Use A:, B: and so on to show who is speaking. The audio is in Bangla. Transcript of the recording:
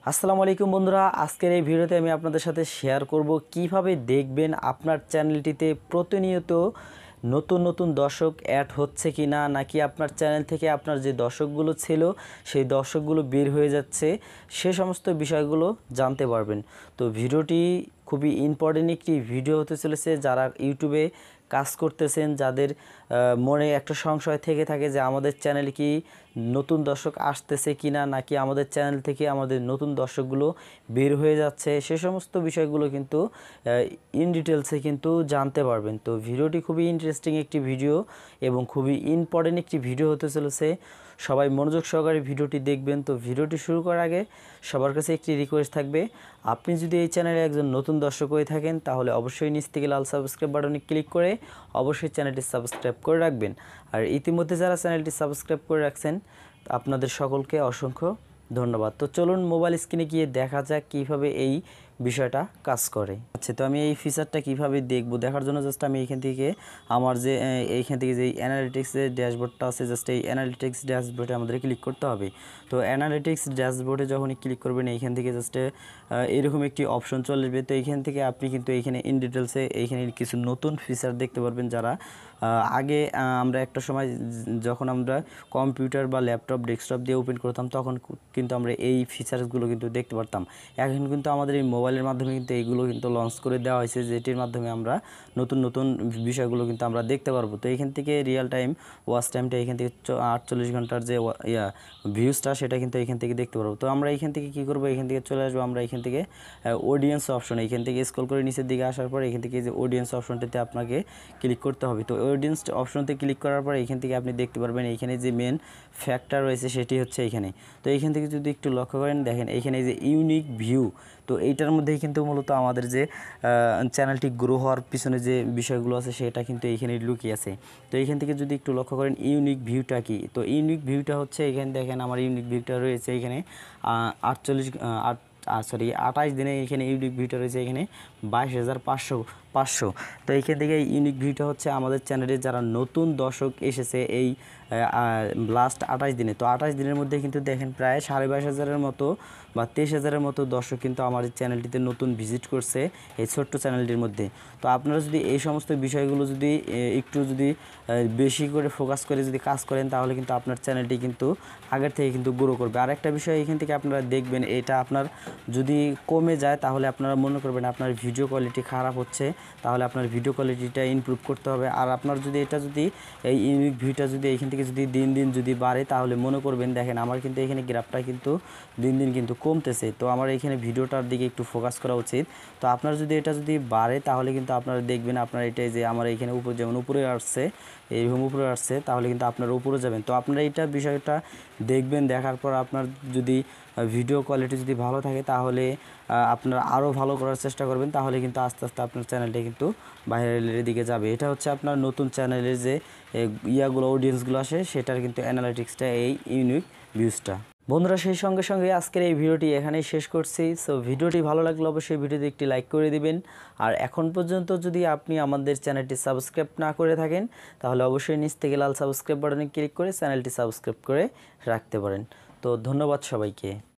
A: আসসালামু আলাইকুম বন্ধুরা, আজকের এই ভিডিওতে আমি আপনাদের সাথে শেয়ার করব কিভাবে দেখবেন আপনার চ্যানেলটিতে প্রতিনিয়ত নতুন নতুন দর্শক অ্যাড হচ্ছে কি না, নাকি আপনার চ্যানেল থেকে আপনার যে দর্শকগুলো ছিল সেই দর্শকগুলো বের হয়ে যাচ্ছে, সে সমস্ত বিষয়গুলো জানতে পারবেন। তো ভিডিওটি খুবই ইম্পর্টেন্ট একটি ভিডিও হতে চলেছে। যারা ইউটিউবে কাজ করতেছেন, যাদের মনে একটা সংশয় থেকে থাকে যে আমাদের চ্যানেলে কি নতুন দর্শক আসতেছে কিনা, নাকি আমাদের চ্যানেল থেকে আমাদের নতুন দর্শকগুলো বের হয়ে যাচ্ছে, সে সমস্ত বিষয়গুলো কিন্তু ইন ডিটেলসে কিন্তু জানতে পারবেন। তো ভিডিওটি খুবই ইন্টারেস্টিং একটি ভিডিও এবং খুবই ইম্পর্টেন্ট একটি ভিডিও হতে চলেছে। সবাই মনোযোগ সহকারে ভিডিওটি দেখবেন। তো ভিডিওটি শুরু করার আগে সবার কাছে একটি রিকোয়েস্ট থাকবে, আপনি যদি এই চ্যানেলে একজন নতুন দর্শক হয়ে থাকেন তাহলে অবশ্যই নিচ থেকে লাল সাবস্ক্রাইব বাটনে ক্লিক করে অবশ্যই চ্যানেলটি সাবস্ক্রাইব করে রাখবেন। আর ইতিমধ্যে যারা চ্যানেলটি সাবস্ক্রাইব করে রাখছেন আপনাদের সকলকে অসংখ্য ধন্যবাদ। তো চলুন মোবাইল স্ক্রিনে গিয়ে দেখা যাক কীভাবে এই বিষয়টা কাজ করে। আচ্ছা, তো আমি এই ফিচারটা কিভাবে দেখব, দেখার জন্য জাস্ট আমি এইখান থেকে আমার যে এইখান থেকে যে অ্যানালিটিক্সের ড্যাশবোর্ডটা আছে, জাস্ট এই অ্যানালিটিক্স ড্যাশবোর্ডে আমাদের ক্লিক করতে হবে। তো অ্যানালিটিক্স ড্যাশবোর্ডে যখনই ক্লিক করবেন এইখান থেকে জাস্ট এরকম একটি অপশন চলে আসবে। তো এইখান থেকে আপনি কিন্তু এইখানে ইন ডিটেলসে এইখানে কিছু নতুন ফিচার দেখতে পারবেন। যারা আগে আমরা একটা সময় যখন আমরা কম্পিউটার বা ল্যাপটপ ডেস্কটপ দিয়ে ওপেন করতাম তখন কিন্তু আমরা এই ফিচার্সগুলো কিন্তু দেখতে পারতাম। এখন কিন্তু আমাদের এই মোবাইলের মাধ্যমে কিন্তু এইগুলো কিন্তু লঞ্চ করে দেওয়া হয়েছে, যেটির মাধ্যমে আমরা নতুন নতুন বিষয়গুলো কিন্তু আমরা দেখতে পারবো। তো এখান থেকে রিয়েল টাইম ওয়াচ টাইমটা এখান থেকে 48 ঘন্টার যে ভিউজটা সেটা কিন্তু এখান থেকে দেখতে পারবো। তো আমরা এখান থেকে কী করবো, এখান থেকে চলে আসবো আমরা এখান থেকে অডিয়েন্স অপশন, এখান থেকে স্ক্রল করে নিচের দিকে আসার পর এখান থেকে যে অডিয়েন্স অপশনটাতে আপনাকে ক্লিক করতে হবে। তো অডিয়েন্স অপশনতে ক্লিক করার পর এখান থেকে আপনি দেখতে পারবেন এইখানে যে মেন ফ্যাক্টর রয়েছে সেটি হচ্ছে এইখানে। তো এইখান থেকে যদি একটু লক্ষ্য করেন দেখেন এইখানে যে ইউনিক ভিউ, তো এইটার মধ্যেই কিন্তু মূলত আমাদের যে চ্যানেলটি গ্রো হওয়ার পিছনে যে বিষয়গুলো আছে সেটা কিন্তু এইখানে লুকিয়ে আছে। তো এইখান থেকে যদি একটু লক্ষ্য করেন ইউনিক ভিউটা কি, তো ইউনিক ভিউটা হচ্ছে এখানে দেখেন আমার ইউনিক ভিউটা রয়েছে এখানে 28 দিনে এখানে ইউনিক ভিউটা রয়েছে এখানে 22,500। তো এইখান থেকে ইউনিক ভিউটা হচ্ছে আমাদের চ্যানেলে যারা নতুন দর্শক এসেছে এই লাস্ট 28 দিনে। তো 28 দিনের মধ্যে কিন্তু দেখেন প্রায় 22,500-এর মতো বা 23,000-এর মতো দর্শক কিন্তু আমার চ্যানেলটিতে নতুন ভিজিট করছে এই ছোট্ট চ্যানেলটির মধ্যে। তো আপনারা যদি এই সমস্ত বিষয়গুলো যদি একটু যদি বেশি করে ফোকাস করে যদি কাজ করেন তাহলে কিন্তু আপনার চ্যানেলটি কিন্তু আগের থেকে কিন্তু গ্রো করবে। আর একটা বিষয় এখান থেকে আপনারা দেখবেন, এটা আপনার যদি কমে যায় তাহলে আপনারা মনে করবেন আপনার ভিডিও কোয়ালিটি খারাপ হচ্ছে, তাহলে আপনার ভিডিও কোয়ালিটিটা ইমপ্রুভ করতে হবে। আর আপনার যদি এটা যদি এই ইউনিক ভিউটা যদি এইখান থেকে যদি দিন দিন যদি বাড়ে তাহলে মনে করবেন দেখেন আমার কিন্তু এখানে গ্রাফটা কিন্তু দিন দিন কিন্তু কমতেছে। তো আমার এখানে ভিডিওটার দিকে একটু ফোকাস করা উচিত। তো আপনার যদি এটা যদি বাড়ে তাহলে কিন্তু আপনারা দেখবেন আপনার এটাই যে আমার এখানে উপরে যেমন উপরে আসছে এইরকম উপরে আসছে তাহলে কিন্তু আপনারা উপরে যাবেন। তো আপনারা এইটা বিষয়টা দেখবেন, দেখার পর আপনার যদি ভিডিও কোয়ালিটি যদি ভালো থাকে তাহলে আপনারা আরও ভালো করার চেষ্টা করবেন, তাহলে কিন্তু আস্তে আস্তে আপনার চ্যানেলটা কিন্তু বাইরের দিকে যাবে। এটা হচ্ছে আপনার নতুন চ্যানেলের যে ইয়াগুলো অডিয়েন্সগুলো আসে সেটার কিন্তু অ্যানালিটিক্সটা এই ইউনিক ভিউজটা। বন্ধুরা, সেই সঙ্গে সঙ্গে আজকের এই ভিডিওটি এখানেই শেষ করছি। সো ভিডিওটি ভালো লাগলে অবশ্যই ভিডিওতে একটি লাইক করে দিবেন। আর এখন পর্যন্ত যদি আপনি আমাদের চ্যানেলটি সাবস্ক্রাইব না করে থাকেন তাহলে অবশ্যই নিচ থেকে লাল সাবস্ক্রাইব বাটনে ক্লিক করে চ্যানেলটি সাবস্ক্রাইব করে রাখতে পারেন। তো ধন্যবাদ সবাইকে।